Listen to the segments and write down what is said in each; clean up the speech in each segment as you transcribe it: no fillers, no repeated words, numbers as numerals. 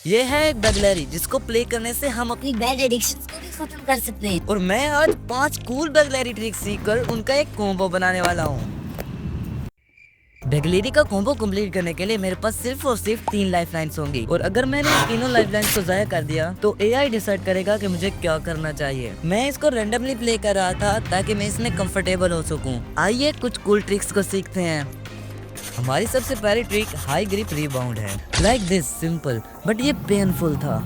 ये है एक बगलरी जिसको प्ले करने से हम अपनी बैड एडिक्शंस को भी खत्म कर सकते हैं। और मैं आज 5 कूल बगलरी ट्रिक सीखकर उनका एक कॉम्बो बनाने वाला हूँ। बगलेरी का कॉम्बो कंप्लीट करने के लिए मेरे पास सिर्फ और सिर्फ 3 लाइफलाइंस होंगी और अगर मैंने तीनों लाइफलाइंस को जाया कर दिया तो एआई डिसाइड करेगा कि मुझे क्या करना चाहिए। मैं इसको रैंडमली प्ले कर रहा था ताकि मैं इसमें कंफर्टेबल हो सकूं। आइए कुछ कूल ट्रिक्स को सीखते हैं। हमारी सबसे पहली ट्रिक हाई ग्रिप रिबाउंड है। लाइक दिस सिंपल बट ये पेनफुल था।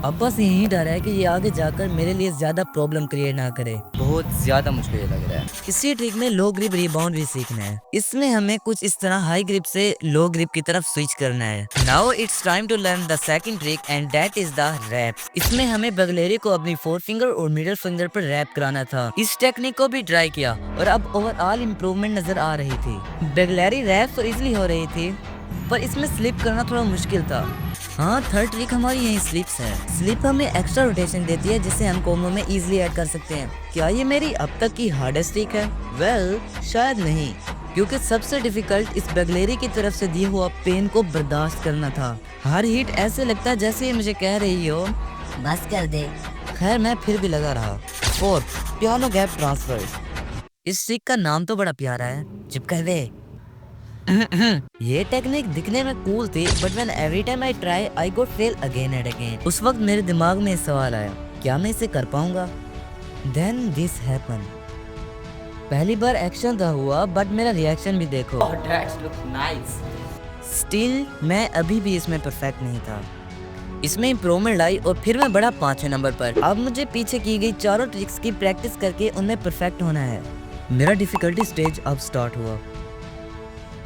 अब बस यही डर है कि ये आगे जाकर मेरे लिए ज्यादा प्रॉब्लम क्रिएट ना करे। बहुत ज्यादा मुझे ये लग रहा है। इसी ट्रिक में लो ग्रिप रिबाउंड भी सीखना है। इसमें हमें कुछ इस तरह हाई ग्रिप से लो ग्रिप की तरफ स्विच करना है। Now it's time to learn the second trick and that is the wrap. इसमें हमें बगलेरी को अपनी 4 फिंगर और मिडिल फिंगर पर रैप कराना था। इस टेक्निक को भी ट्राई किया और अब ओवरऑल इम्प्रूवमेंट नजर आ रही थी। बगलेरी रैप तो इजिली हो रही थी पर इसमें स्लिप करना थोड़ा मुश्किल था। हाँ, थर्ड ट्रिक हमारी यही स्लिप्स है। स्लिप हमें एक्स्ट्रा रोटेशन देती है जिसे हम कॉम्बो में इजीली ऐड कर सकते हैं। क्या ये मेरी अब तक की हार्डेस्ट ट्रिक है? वेल, शायद नहीं, क्योंकि सबसे डिफिकल्ट इस बगलेरी की तरफ से दिए हुआ पेन को बर्दाश्त करना था। हर हिट ऐसे लगता है जैसे ये मुझे कह रही हो बस कर दे। खैर मैं फिर भी लगा रहा। Fourth, piano gap transfer. इस ट्रिक का नाम तो बड़ा प्यारा है, चिपका दे। ये टेक्निक दिखने में कूल थी but when every time I try I got fail again and again. उस वक्त मेरे दिमाग में सवाल आया, क्या मैं इसे कर पाऊंगा? Then this happen. पहली बार एक्शन तो हुआ बट मेरा रिएक्शन भी देखो। Oh, that looks nice. Still मैं अभी भी इसमें परफेक्ट नहीं था। इसमें इम्प्रूवमेंट आई और फिर मैं बढ़ा 5वें नंबर पर। अब मुझे पीछे की गई चारों ट्रिक्स की प्रैक्टिस करके उनमें परफेक्ट होना है। मेरा डिफिकल्टी स्टेज अब स्टार्ट हुआ।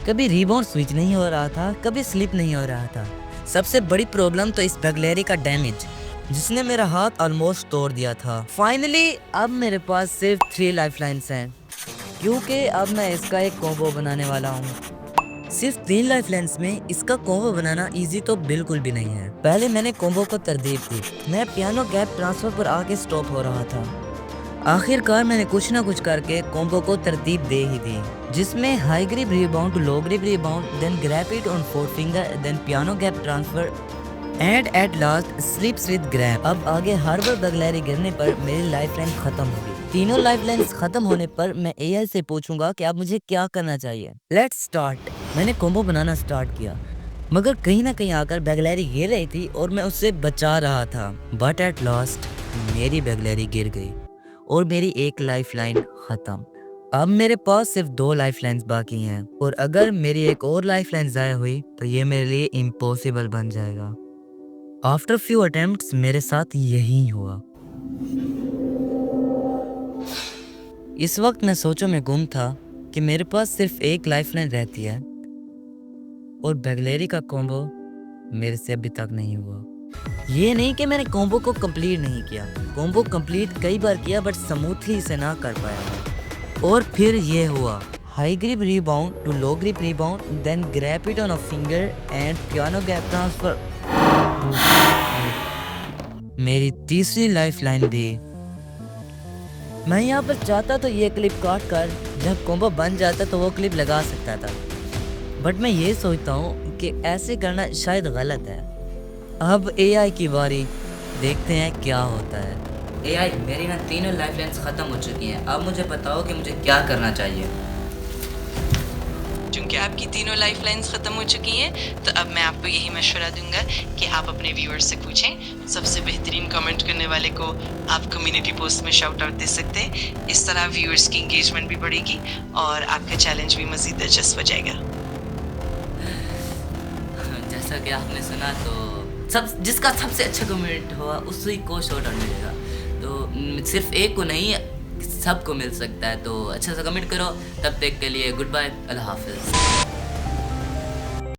कभी रिबाउंड स्विच नहीं हो रहा था, कभी स्लिप नहीं हो रहा था। सबसे बड़ी प्रॉब्लम तो इस बगलेरी का डैमेज जिसने मेरा हाथ ऑलमोस्ट तोड़ दिया था। फाइनली अब मेरे पास सिर्फ 3 लाइफलाइंस हैं क्योंकि अब मैं इसका एक कॉम्बो बनाने वाला हूँ। सिर्फ 3 लाइफलाइंस में इसका कॉम्बो बनाना इजी तो बिल्कुल भी नहीं है। पहले मैंने कॉम्बो को तरतीब दी। मैं पियानो गैप ट्रांसफर पर आके स्टॉप हो रहा था। आखिरकार मैंने कुछ ना कुछ करके कॉम्बो को तरतीब दे ही दी, जिसमें high grip rebound to low grip rebound, then grab it on 4 finger, then piano gap transfer and at last slips with grab. अब आगे हर बार बगलेरी गिरने पर मेरी लाइफलाइन खत्म होगी। तीनों लाइफलाइंस खत्म होने पर मैं एआई से पूछूंगा कि अब मुझे क्या करना चाहिए। Let's start. मैंने कॉम्बो बनाना स्टार्ट किया मगर कहीं ना कहीं आकर बगलेरी गिर रही थी और मैं उससे बचा रहा था। बट एट लास्ट मेरी बगलेरी गिर गई और मेरी एक लाइफलाइन खत्म। अब मेरे पास सिर्फ 2 लाइफलाइंस बाकी हैं और अगर मेरी एक और लाइफलाइन ज़ाया हुई तो ये मेरे लिए इम्पॉसिबल बन जाएगा। आफ्टर फ्यू अटेम्प्ट्स मेरे साथ यही हुआ। इस वक्त मैं सोचों में गुम था कि मेरे पास सिर्फ एक लाइफलाइन रहती है और बगलेरी का कॉम्बो मेरे से अभी तक नहीं हुआ। ये नहीं कि मैंने कॉम्बो को कंप्लीट नहीं किया, कॉम्बो कंप्लीट कई बार किया बट स्मूथली इसे ना कर पाया। और फिर ये हुआ, high grip rebound to low grip rebound, then grab it on a finger and piano gap transfer. मेरी तीसरी लाइफलाइन दी। मैं यहाँ पर चाहता तो ये क्लिप काट कर जब कॉम्बो बन जाता तो वो क्लिप लगा सकता था, बट मैं ये सोचता हूँ कि ऐसे करना शायद गलत है। अब एआई की बारी, देखते हैं क्या होता है। AI, मेरी ना तीनों लाइफलाइंस खत्म हो चुकी हैं। अब मुझे बताओ कि मुझे क्या करना चाहिए। चूँकि आपकी तीनों लाइफलाइंस ख़त्म हो चुकी हैं तो अब मैं आपको यही मशवरा दूंगा कि आप अपने व्यूअर्स से पूछें। सबसे बेहतरीन कमेंट करने वाले को आप कम्युनिटी पोस्ट में शाउट आउट दे सकते हैं। इस तरह व्यूअर्स की इंगेजमेंट भी बढ़ेगी और आपका चैलेंज भी मज़ीद दिलचस्प हो जाएगा। जैसा कि आपने सुना तो जिसका सबसे अच्छा कमेंट हुआ उसी को शाउट आउट मिलेगा। तो सिर्फ एक को नहीं, सबको मिल सकता है। तो अच्छा सा कमेंट करो। तब तक के लिए गुड बाय, अल्लाह हाफिज़।